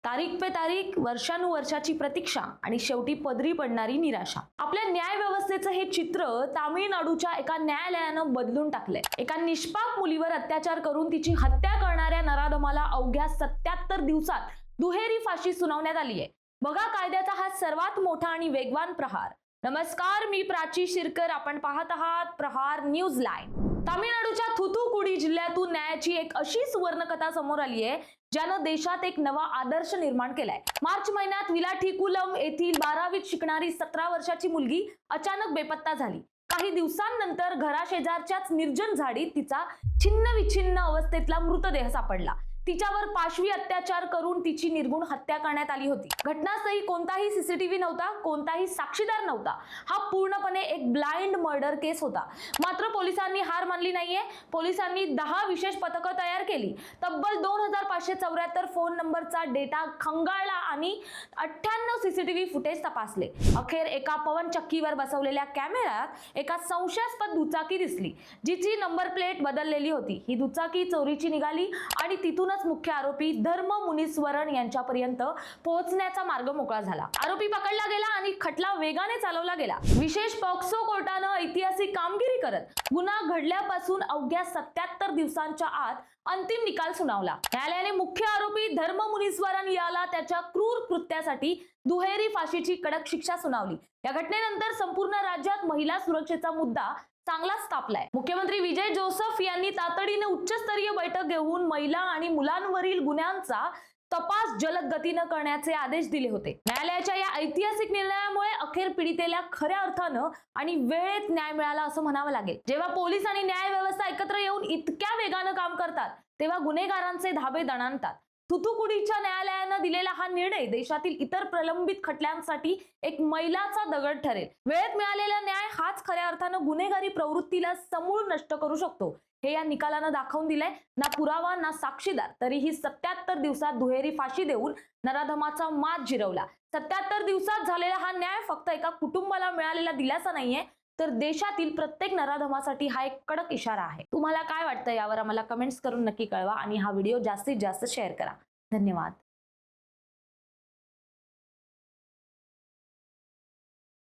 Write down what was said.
तारीख पे तारीख, वर्षानुवर्षाची प्रतीक्षा आणि शेवटी पदरी पडणारी निराशा. आपल्या न्याय व्यवस्थेचं हे चित्र तामिळनाडूच्या एका न्यायालयानं बदलून टाकलंय. एका निष्पाप मुलीवर अत्याचार करून तिची हत्या करणाऱ्या नराधमाला अवघ्या 77 दिवसात दुहेरी फाशी सुनावण्यात आली आहे. बघा कायद्याचा हा सर्वात मोठा आणि वेगवान प्रहार. नमस्कार, मी प्राची शिरकर. आपण पाहत आहात प्रहार न्यूज लाईव्ह. तामिळनाडूच्या थुथुकुडी जिल्ह्यातून न्यायाची एक अशी सुवर्णकथा समोर आली आहे ज्यानं देशात एक नवा आदर्श निर्माण केलाय. मार्च महिन्यात विलाठीकुलम येथील 12वीत शिकणारी 17 वर्षाची मुलगी अचानक बेपत्ता झाली. काही दिवसांनंतर घराशेजारच्याच निर्जन झाडीत तिचा छिन्न विछिन्न अवस्थेतला मृतदेह सापडला. तिच्यावर पाशवी अत्याचार करून तिची निर्गुण हत्या करण्यात आली होती. घटनास्थळी कोणताही सीसीटीव्ही नव्हता, कोणताही साक्षीदार नव्हता. हा पूर्णपणे एक ब्लाइंड मर्डर केस होता. मात्र पोलिसांनी हार मानली नाहीये. पोलिसांनी 10 विशेष पथकं तयार केली. तब्बल 2574 फोन नंबरचा डेटा खंगाळला आणि 98 सीसीटीव्ही फुटेज तपासले. अखेर एका पवनचक्कीवर बसवलेल्या कॅमेऱ्यात एका संशयास्पद दुचाकी दिसली, जिची नंबर प्लेट बदललेली होती. ही दुचाकी चोरीची निघाली आणि तिथून मुख्य आरोपी धर्म मुनीस्वरन यांच्यापर्यंत पोहोचण्याचा मार्ग मोकळा झाला. आरोपी पकडला गेला आणि खटला वेगाने चालवला गेला. विशेष पॉक्सो कोर्टानं ऐतिहासिक कामगिरी करत गुन्हा घडल्यापासून अवघ्या 77 दिवसांच्या आत अंतिम निकाल सुनावला. न्यायालयाने मुख्य आरोपी धर्म मुनीस्वरन याला त्याच्या क्रूर कृत्यासाठी दुहेरी फाशीची कडक शिक्षा सुनावली. या घटनेनंतर संपूर्ण राज्यात महिला सुरक्षेचा मुद्दा चांगलाच तापलाय. मुख्यमंत्री विजय जोसेफ यांनी तातडीने उच्चस्तरीय बैठक घेऊन महिला आणि मुलांवरील गुन्ह्यांचा तपास जलद गतीनं करण्याचे आदेश दिले होते. न्यायालयाच्या या ऐतिहासिक निर्णयामुळे अखेर पीडितेला खऱ्या अर्थानं आणि वेळेत न्याय मिळाला असं म्हणावं लागेल. जेव्हा पोलीस आणि न्याय व्यवस्था एकत्र येऊन इतक्या वेगानं काम करतात, तेव्हा गुन्हेगारांचे धाबे दणाणतात. थुथुकुडीच्या न्यायालयानं दिलेला हा निर्णय देशातील इतर प्रलंबित खटल्यांसाठी एक मैलाचा दगड ठरेल. वेळेत मिळालेला न्याय हाच खऱ्या अर्थानं गुन्हेगारी प्रवृत्तीला समूळ नष्ट करू शकतो. हे या निकालानं दाखवून दिलंय. ना पुरावा ना साक्षीदार, तरीही 77 दिवसात दुहेरी फाशी देऊन नराधमाचा माज जिरवला. 77 दिवसात झालेला हा न्याय फक्त एका कुटुंबाला मिळालेला दिलासा नाहीये, तर देशातील प्रत्येक नराधमासाठी हा एक कडक इशारा आहे. तुम्हाला काय वाटतं यावर आम्हाला कमेंट्स करून नक्की कळवा आणि हा व्हिडिओ जास्तीत जास्त शेअर करा. धन्यवाद.